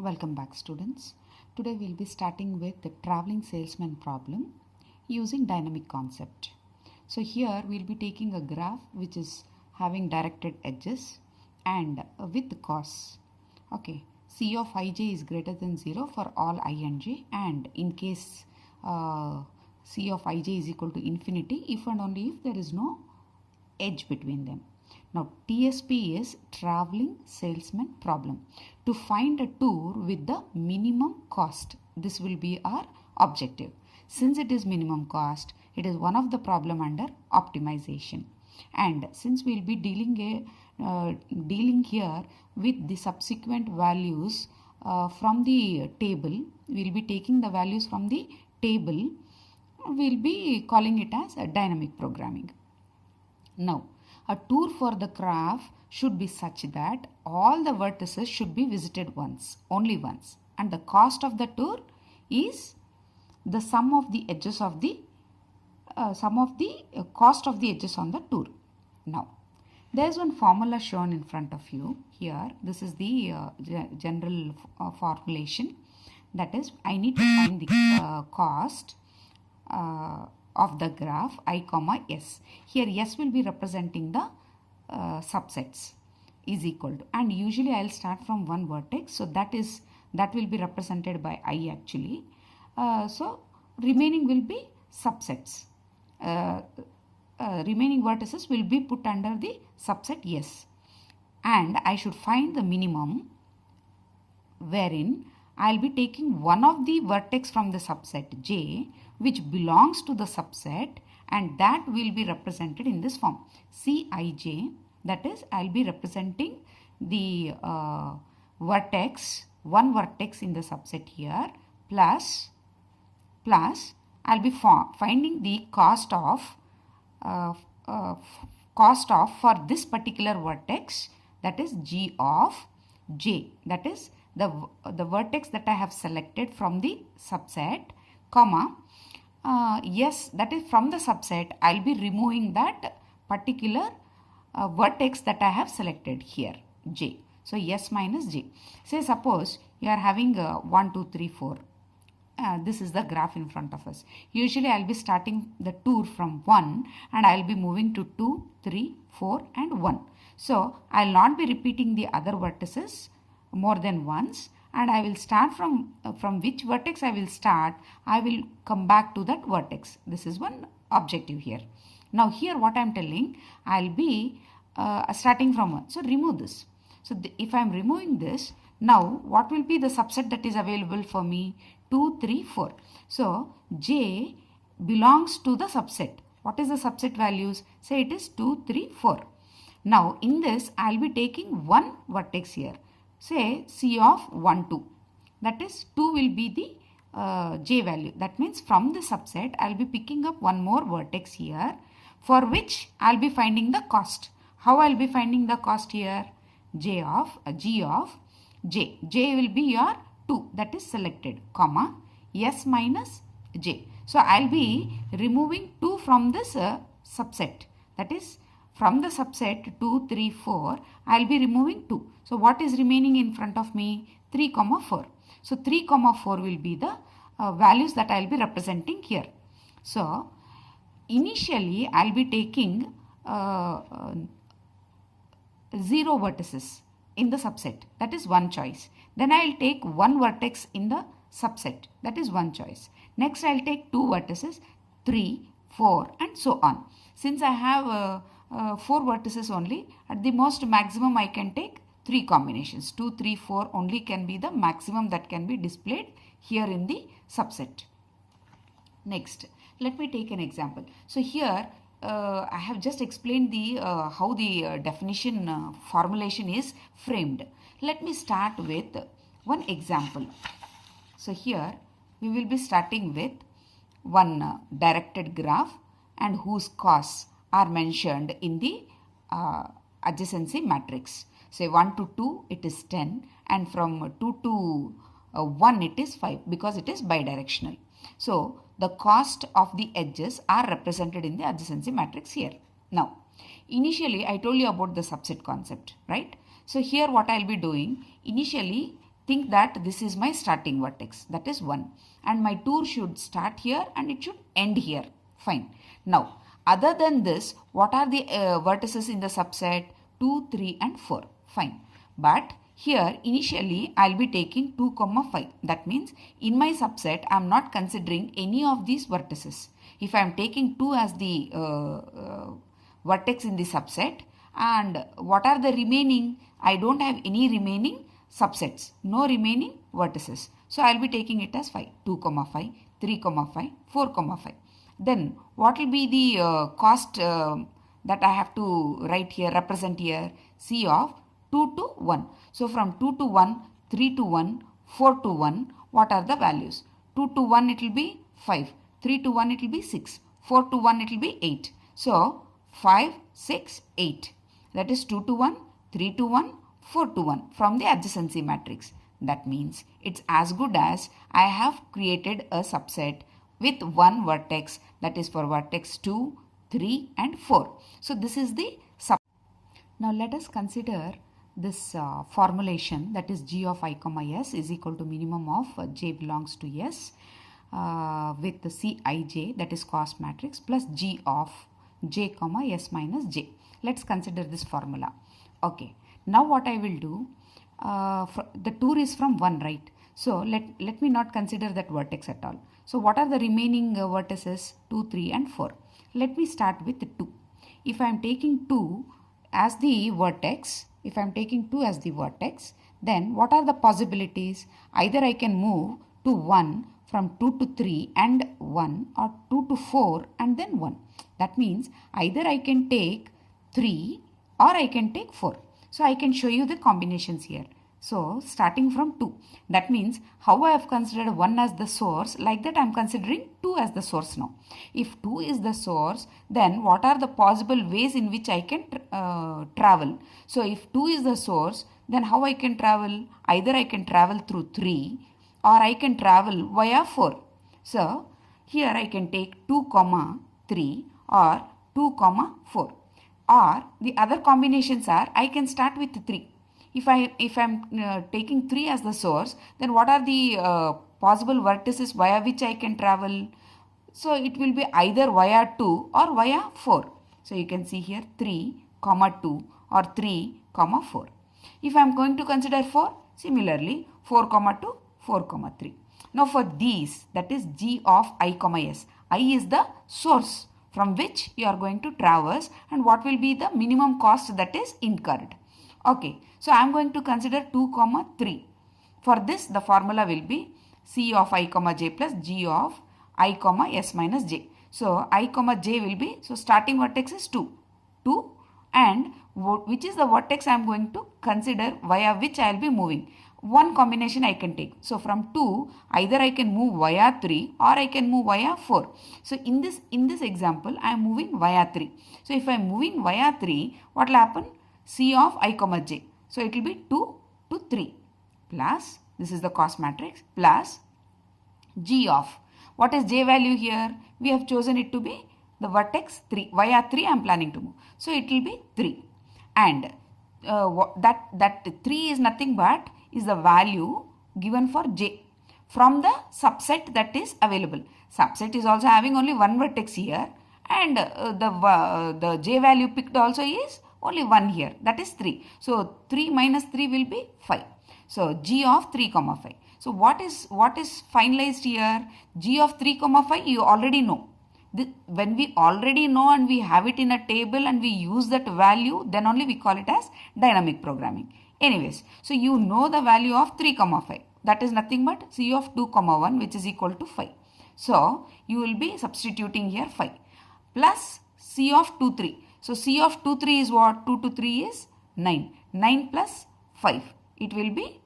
Welcome back, students. Today we'll be starting with the traveling salesman problem using dynamic concept. So here we'll be taking a graph which is having directed edges and with the costs. Okay, C of ij is greater than 0 for all I and j, and in case C of ij is equal to infinity if and only if there is no edge between them. Now TSP is traveling salesman problem. To find a tour with the minimum cost, this will be our objective. Since it is minimum cost, it is one of the problem under optimization. And since we will be dealing here with the subsequent values from the table, we will be taking the values from the table. We will be calling it as a dynamic programming. Now, a tour for the graph should be such that all the vertices should be visited once, only once, and the cost of the tour is the sum of the edges of the cost of the edges on the tour. Now, there is one formula shown in front of you here. This is the general formulation. That is, I need to find the cost of the graph I comma s. Here s will be representing the subsets is equal to, and usually I will start from one vertex, so that will be represented by I actually. So remaining will be subsets. Remaining vertices will be put under the subset S, and I should find the minimum, wherein I will be taking one of the vertex from the subset J which belongs to the subset, and that will be represented in this form Cij. That is, I will be representing the vertex, one vertex in the subset here, plus I will be finding the cost of for this particular vertex, that is G of J, that is the vertex that I have selected from the subset, comma yes, that is from the subset I will be removing that particular vertex that I have selected here, J. So S minus J. Say suppose you are having 1, 2, 3, 4. This is the graph in front of us. Usually I will be starting the tour from 1 and I will be moving to 2, 3, 4 and 1. So I will not be repeating the other vertices more than once, and I will start from which vertex I will start, I will come back to that vertex. This is one objective here. Now here what I am telling, I will be starting from 1. So remove this. So if I am removing this, now what will be the subset that is available for me? 2, 3, 4. So J belongs to the subset. What is the subset values? Say it is 2, 3, 4. Now in this I will be taking one vertex here. Say C of 1, 2. That is 2 will be the J value. That means from the subset I will be picking up one more vertex here, for which I will be finding the cost. How I will be finding the cost here? G of J. J will be your 2 that is selected, comma S minus J. So I will be removing 2 from this subset. That is, from the subset 2, 3, 4, I will be removing 2. So what is remaining in front of me? 3, 4. So 3, 4 will be the values that I will be representing here. So initially I will be taking 0 vertices in the subset. That is one choice. Then I will take one vertex in the subset. That is one choice. Next I will take 2 vertices, 3, 4 and so on. Since I have 4 vertices only, at the most maximum I can take 3 combinations. 2, 3, 4 only can be the maximum that can be displayed here in the subset. Next, let me take an example. So here I have just explained the how the definition formulation is framed. Let me start with one example. So here we will be starting with one directed graph and whose costs are mentioned in the adjacency matrix. Say 1 to 2 it is 10, and from 2 to 1 it is 5, because it is bidirectional. So the cost of the edges are represented in the adjacency matrix here. Now initially I told you about the subset concept, right? So here what I will be doing, initially think that this is my starting vertex, that is 1, and my tour should start here and it should end here. Fine. Now, other than this, what are the vertices in the subset? 2, 3 and 4. Fine. But here initially I'll be taking 2, 5. That means in my subset I am not considering any of these vertices. If I am taking 2 as the vertex in the subset, and what are the remaining? I don't have any remaining subsets, no remaining vertices. So I'll be taking it as 5, 2, 5, 3, 5, 4, 5. Then what will be the cost that I have to write here, represent here? C of 2 to 1. So from 2 to 1, 3 to 1, 4 to 1, what are the values? 2 to 1 it will be 5, 3 to 1 it will be 6, 4 to 1 it will be 8. So 5, 6, 8. That is 2 to 1, 3 to 1, 4 to 1 from the adjacency matrix. That means it's as good as I have created a subset with one vertex, that is for vertex 2, 3 and 4. So this is the subset. Now let us consider this formulation, that is G of I comma S is equal to minimum of J belongs to S with the Cij, that is cost matrix, plus G of J comma S minus J. Let's consider this formula. Okay. Now what I will do, the tour is from 1, right? So let me not consider that vertex at all. So what are the remaining vertices? 2, 3 and 4. Let me start with 2. If I am taking 2 as the vertex, then what are the possibilities? Either I can move to 1 from 2 to 3 and 1, or 2 to 4 and then 1. That means either I can take 3 or I can take 4. So I can show you the combinations here. So starting from 2, that means how I have considered 1 as the source, like that I am considering 2 as the source now. If 2 is the source, then what are the possible ways in which I can travel? So if 2 is the source, then how I can travel? Either I can travel through 3 or I can travel via 4. So here I can take 2, 3 or 2, 4. Or the other combinations are, I can start with 3. If I'm taking 3 as the source, then what are the possible vertices via which I can travel? So it will be either via 2 or via 4. So you can see here 3, 2 or 3, 4. If I am going to consider 4, similarly 4, 2, 4, 3. Now for these, that is G of I, S. I is the source from which you are going to traverse, and what will be the minimum cost that is incurred. Okay, so I am going to consider 2, 3. For this, the formula will be C of I, j plus G of I, S minus j. So I, j will be, so starting vertex is 2. And which is the vertex I am going to consider via which I will be moving. One combination I can take. So from 2, either I can move via 3 or I can move via 4. So in this example, I am moving via 3. So if I am moving via 3, what will happen? C of I, j. So it will be 2 to 3 plus, this is the cost matrix, plus G of, what is J value here? We have chosen it to be the vertex 3. Via 3 I am planning to move. So it will be 3. And that 3 is nothing but is the value given for J from the subset that is available. Subset is also having only one vertex here, and the J value picked also is only 1 here, that is 3. So 3 minus 3 will be 5. So G of 3, 5. So what is finalized here? G of 3, 5 you already know. When we already know and we have it in a table and we use that value, then only we call it as dynamic programming. Anyways, so you know the value of 3, 5. That is nothing but C of 2, 1, which is equal to 5. So you will be substituting here 5 plus C of 2, 3. So C of 2, 3 is what? 2 to 3 is 9. 9 plus 5. It will be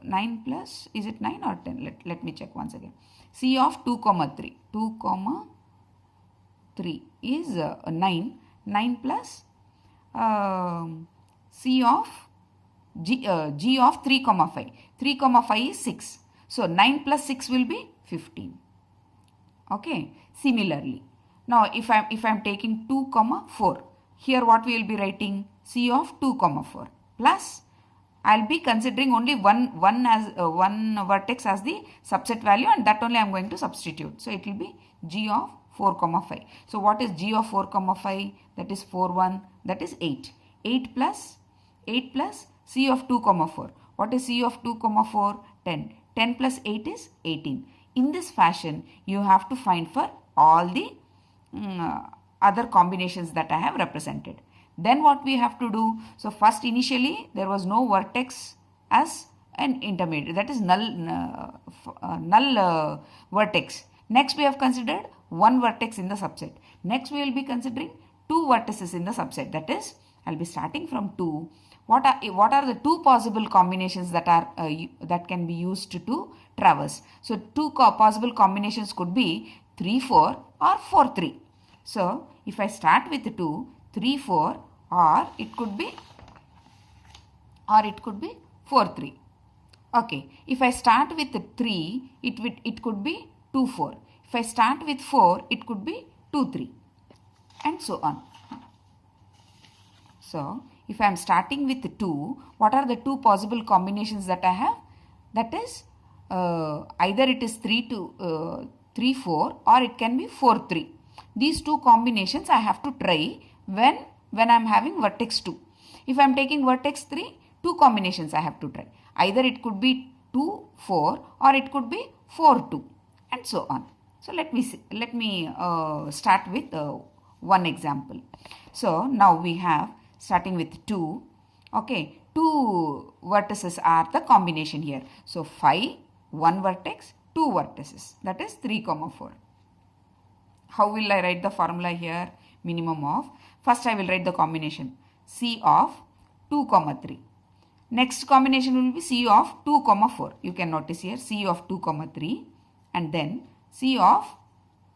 9 plus, is it 9 or 10? Let me check once again. C of 2, 3. 2, 3 is 9. 9 plus C of G of 3, 5. 3, 5 is 6. So 9 plus 6 will be 15. Okay. Similarly, now if I'm taking 2, 4, here what we will be writing? C of 2, 4 plus I'll be considering only one vertex as the subset value, and that only I'm going to substitute. So it will be g of 4 comma 5. So what is g of 4 comma 5? That is 4 1, that is 8. 8 plus c of 2 comma 4. What is c of 2 comma 4? 10. 10 plus 8 is 18. In this fashion, you have to find for all the other combinations that I have represented. Then what we have to do? So first, initially there was no vertex as an intermediate, that is null vertex. Next we have considered one vertex in the subset. Next we will be considering two vertices in the subset, that is I will be starting from 2. What are the two possible combinations that are that can be used to traverse? So two possible combinations could be 3 4 or 4 3. So if I start with 2, 3 4, or it could be 4 3. Okay, if I start with 3, it could be 2 4. If I start with 4, it could be 2 3, and so on. So if I am starting with 2, what are the two possible combinations that I have? That is either it is 3 4, or it can be 4 3. These two combinations I have to try when I am having vertex 2. If I am taking vertex 3, two combinations I have to try. Either it could be 2 4, or it could be 4 2, and so on. So let me start with one example. So now we have, starting with 2. Okay, two vertices are the combination here. So 5, one vertex, two vertices, that is 3 comma 4. How will I write the formula here? Minimum of, first I will write the combination C of 2 comma 3. Next combination will be C of 2 comma 4. You can notice here C of 2 comma 3, and then C of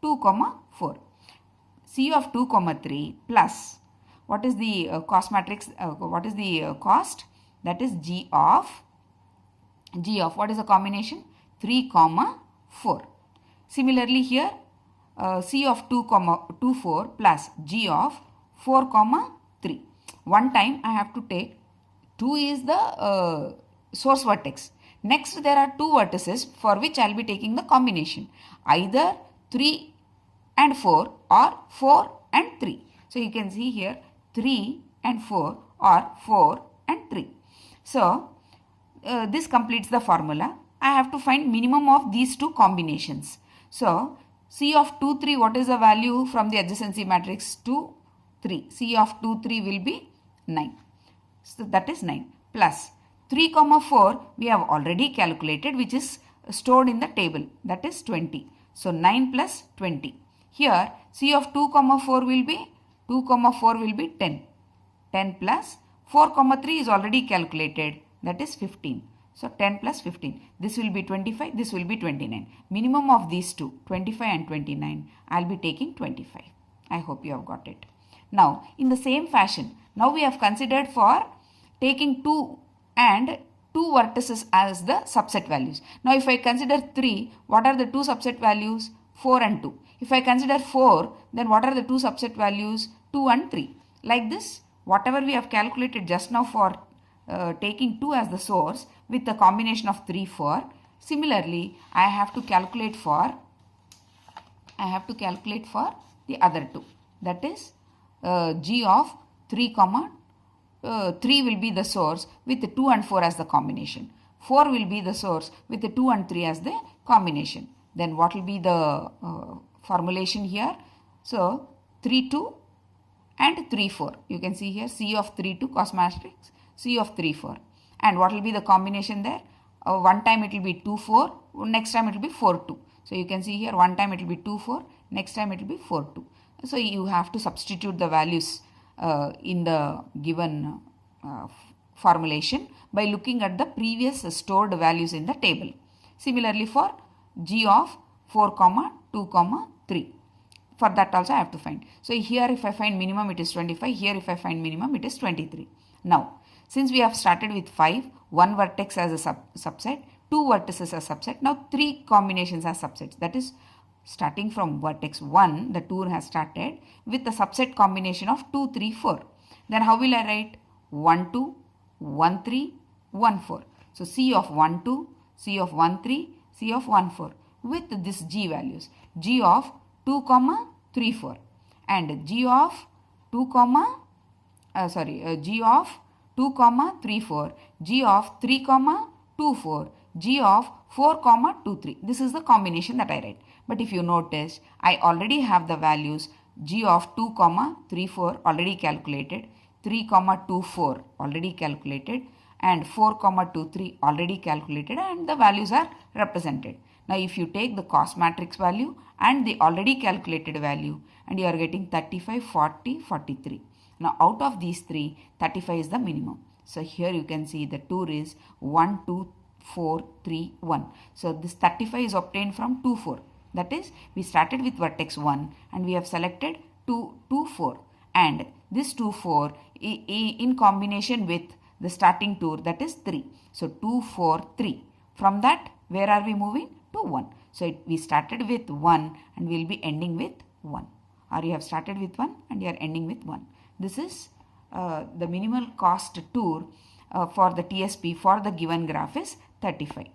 2 comma 4. C of 2 comma 3 plus, what is the cost matrix? What is the cost? That is G of what is the combination? 3 comma 4. Similarly here, C of 2 comma 2 4 plus G of 4 comma 3. One time I have to take 2 is the source vertex. Next there are two vertices for which I will be taking the combination, either 3 and 4 or 4 and 3. So you can see here 3 and 4 or 4 and 3. So this completes the formula. I have to find minimum of these two combinations. So C of 2 3, what is the value from the adjacency matrix? 2 3. C of 2 3 will be 9. So that is 9 plus 3 comma 4 we have already calculated, which is stored in the table, that is 20. So 9 plus 20. Here C of 2 comma 4 will be 10. 10 plus 4 comma 3 is already calculated, that is 15. So 10 plus 15. This will be 25, this will be 29. Minimum of these two, 25 and 29, I will be taking 25. I hope you have got it. Now in the same fashion, now we have considered for taking 2 and 2 vertices as the subset values. Now if I consider 3, what are the two subset values? 4 and 2. If I consider 4, then what are the two subset values? 2 and 3. Like this, whatever we have calculated just now for taking 2 as the source with the combination of 3 4, similarly I have to calculate for the other two, that is G of 3 comma 3 will be the source with the 2 and 4 as the combination. 4 will be the source with the 2 and 3 as the combination. Then what will be the formulation here? So 3 2 and 3 4. You can see here C of 3 2 cost matrix, C of 3 4. And what will be the combination there? One time it will be 2 4, next time it will be 4 2. So you can see here one time it will be 2 4, next time it will be 4 2. So you have to substitute the values in the given formulation by looking at the previous stored values in the table. Similarly for G of 4 comma 2 comma 3. For that also I have to find. So here if I find minimum it is 25. Here if I find minimum it is 23. Now since we have started with 5, one vertex as a subset, two vertices as subset. Now 3 combinations as subsets. That is starting from vertex 1, the tour has started with the subset combination of 2 3 4. Then how will I write? 1 2, 1 3, 1 4. So C of 1 2, C of 1 3, C of 1 4 with this G values. G of 2 comma 3 4 and G of 2 comma G of 2 comma 3 4, G of 3 comma 2 4, G of 4 comma 2 3. This is the combination that I write. But if you notice, I already have the values G of 2 comma 3 4 already calculated, 3 comma 2 4 already calculated, and 4 comma 2 3 already calculated, and the values are represented. Now if you take the cost matrix value and the already calculated value, and you are getting 35, 40, 43. Now out of these three, 35 is the minimum. So here you can see the tour is 1, 2, 4, 3, 1. So this 35 is obtained from 2, 4. That is, we started with vertex 1 and we have selected 2, 2, 4. And this 2, 4 in combination with the starting tour, that is 3. So 2, 4, 3. From that, where are we moving? To 1. So we started with 1 and we will be ending with 1. Or you have started with 1 and you are ending with 1. This is the minimal cost tour for the TSP for the given graph is 35.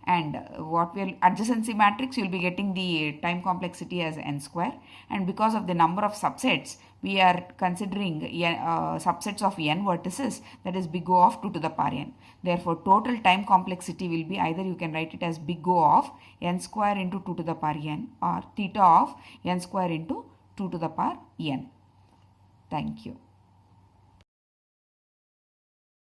And what will adjacency matrix, you will be getting the time complexity as n square, and because of the number of subsets, we are considering subsets of n vertices, that is big O of 2 to the power n. Therefore total time complexity will be, either you can write it as big O of n square into 2 to the power n, or theta of n square into 2 to the power n. Thank you.